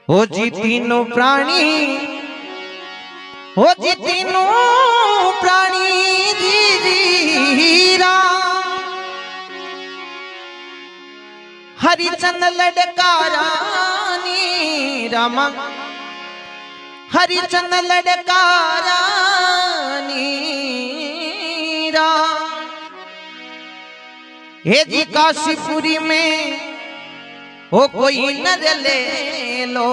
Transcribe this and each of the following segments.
हो जी तीनों प्राणी, हो जी तीनों प्राणी जीरा हरिचंद लड़कारानी रामा, हरिचंद लड़कारानी राम। हे जी काशीपुरी में हो कोई नर ले लो,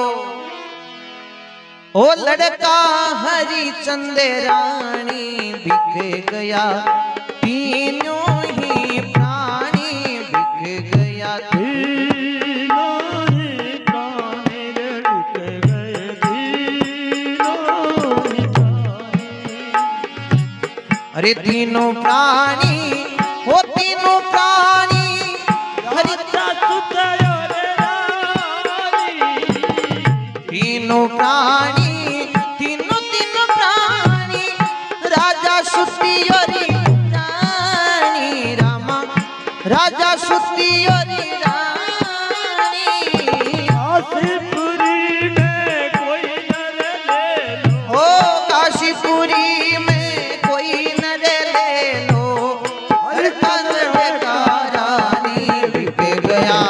ओ लड़का हरिचंद रानी बिक गया तीनों ही प्राणी, बिक गया तीनों ही प्राणी बिक गए, तीनों ही प्राणी। अरे तीनों प्राणी हो तीनों प्राणी राजा सुत तीनों प्राणी, तीनों तीनों प्राणी राजा सुती और रानी रामा, राजा सुती और रानी। काशीपुरी में कोई नर ले लो, ओ काशीपुरी में कोई नर ले लो, हरिचंद लड़कारानी बिक गया।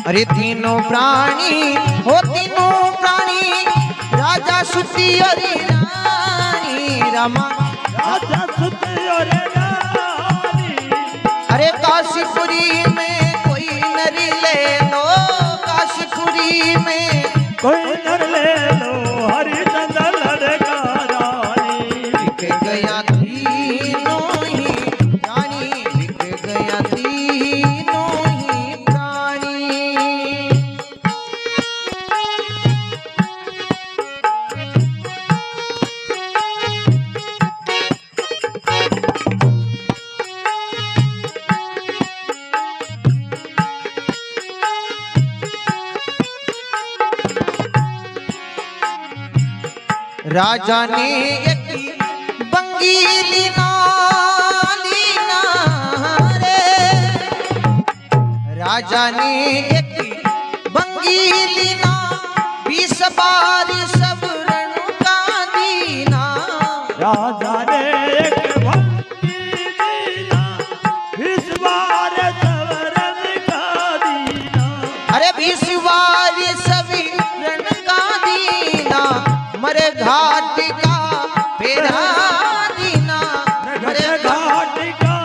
अरे तीनों प्राणी हो तीनों प्राणी राजा सुती और रानी रामा, राजा सुत और रानी। अरे काशीपुरी में कोई नरी ले लो, काशीपुरी में कोई नर ले लो, हरिचंद लड़कारानी बिक गया तीनों ही प्राणी, बिक गया तीनों ही प्राणी। राजा ने एक बंगीली लीना रे, राजा ने एक बंगीली ना 20 बार सब रण का दीना। राजा ने एक भक्ति दीना, 20 बार सवरन का दीना। अरे 20 बार सभी रण का दीना, मरे घाट का पेरा दीना, मरे घाट का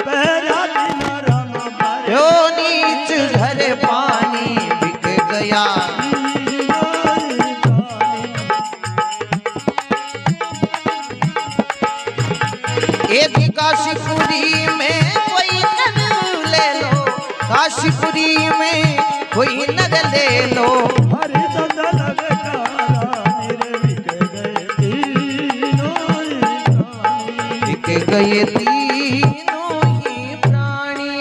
पहरा दीना रामा बारे। जो नीच घर पानी बिक गया। एक काशीपुरी में कोई नर ले लो, काशीपुरी में कोई नर ले लो, हरिचंद लड़कारानी रे बिक गए तीनों ही प्राणी। बिक गए तीनों ही प्राणी।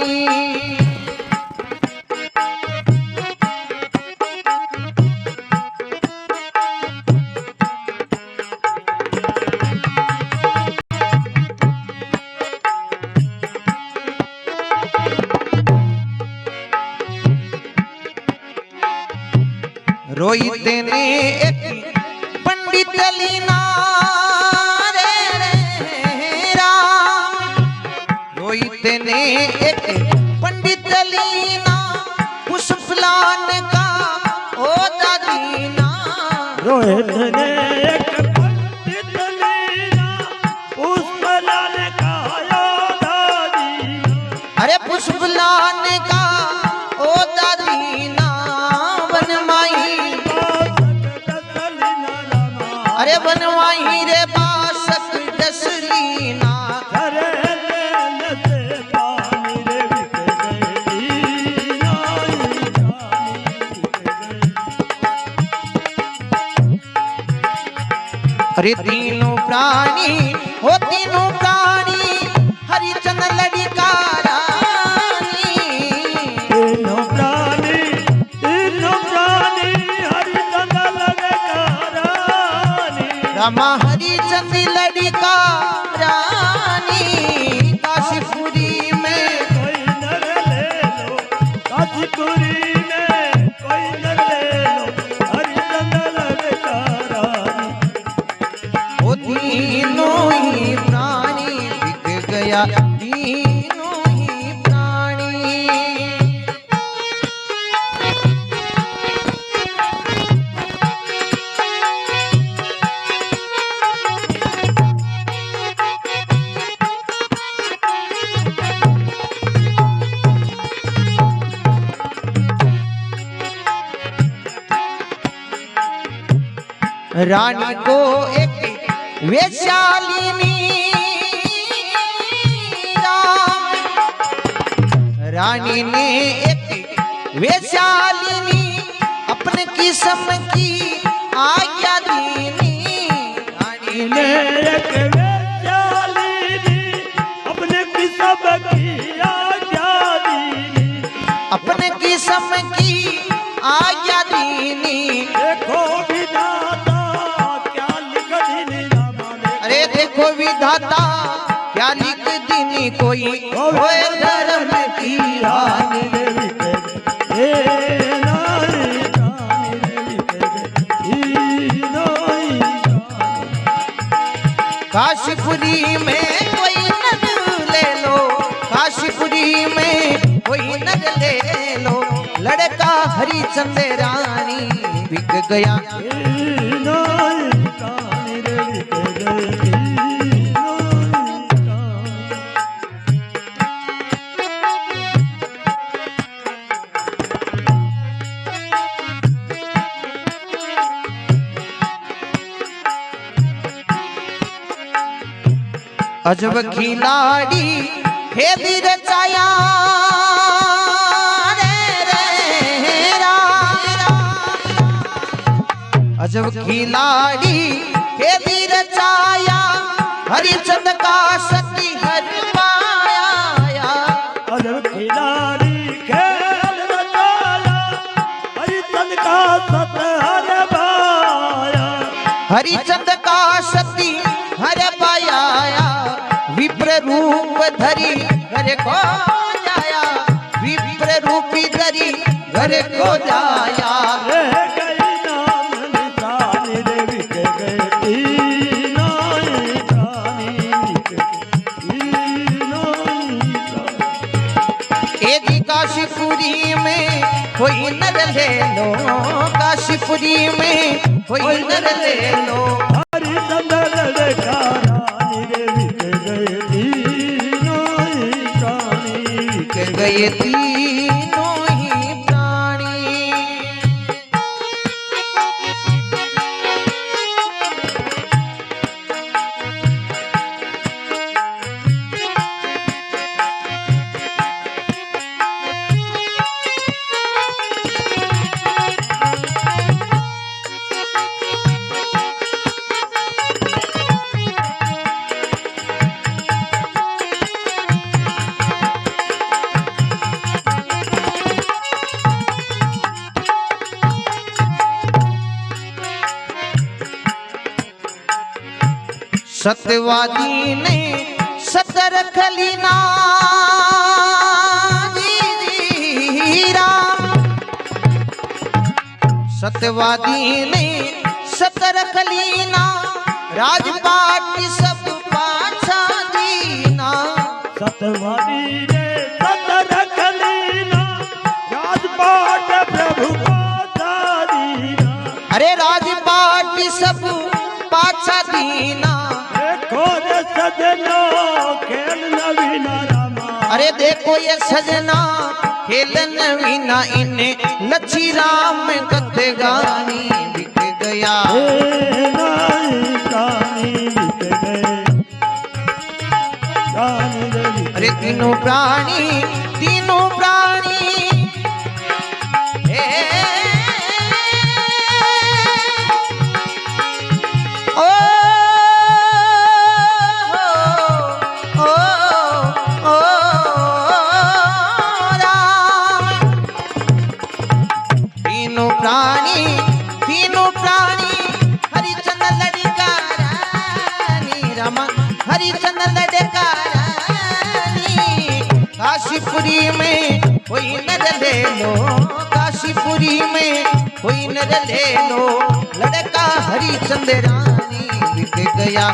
रोहित ने एक पंडित लीना रे राम, रोहित ने एक पंडित लीना पुष्पलान का ओ दादीना। रोहित ने एक पंडित लीना, पुष्पलाल का दादीना। अरे पुष्पलान का ओ दादीना बनवाई, अरे बनवाई रे बासक दसलीना। अरे से पानी रे बिक गए तीनों ही प्राणी। अरे तीनों प्राणी हो तीनों प्राणी हरिचंद लड़का रानी। तीनों प्राणी हरिचंद लड़का रानी। रामा हरिचंद लड़का रानी। काशीपुरी में कोई नर ले लो, काशीपुरी में कोई नर ले लो, हरिचंद लड़का रानी। वो तीनों ही प्राणी बिक गया, तीनों ही प्राणी। रानी को एक वैशालिनी रानी ने एक वैशालिनी अपने किस्म की आज्ञा दीनी। रानी ने ने एक वैशालिनी अपने किस्म की आज्ञा दीनी। अपने किस्म की आज्ञा दीनी। देखो विधाता क्या लिख दीनी रामा ने। अरे देखो विधाता क्या लिख दीनी कोई होए धर्म की रानी। काशीपुरी में कोई नर ले लो, काशीपुरी में कोई नर ले लो, लड़का हरिचंद रानी बिक गया। अजब खिलाड़ी खेली रचाया रे अजब खिलाड़ी खेली रचाया हरिचंद का सती हर पाया। अजब खिलाड़ी खेल रचाया हरिचंद का सत हर पाया। हरिचंद का सती हर पाया। विप्र रूप धरी घर को जाया, विप्र रूपी धरी घर को जाया। रह गई नाम निशानी रे बिक गए तीनों ही प्राणी बिक गए तीनों ही प्राणी। एदी काशीपुरी में कोई नर ले लो, काशीपुरी में कोई नर ले लो। हरिचंद लड़का रानी रे बिक गए तीनों ही प्राणी बिक बिक गए तीनों ही प्राणी। सत्यवादी ने सत रख ली ना सत्यवादी ने सत रख ली ना राजपाट सब पाछा दीना। सतवादी ने सत रख लीना राजपाट प्रभु पाछा दीना। अरे राजपाट सब पाछा दीना। देखो रे सजना खेल नवीना रामा। अरे देखो ये सजना खेल नवीना इन्हें लच्छी राम कथे गानी बिक गया। अरे तीनों प्राणी ओ हरिचंद लड़कारानी काशीपुरी में कोई नर ले लो काशीपुरी में कोई नर ले लो लड़का हरिचंद रानी बिक गया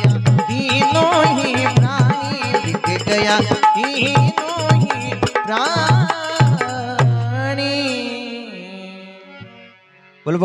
तीनों ही प्राणी बिक गया तीनों ही प्राणी। बोलो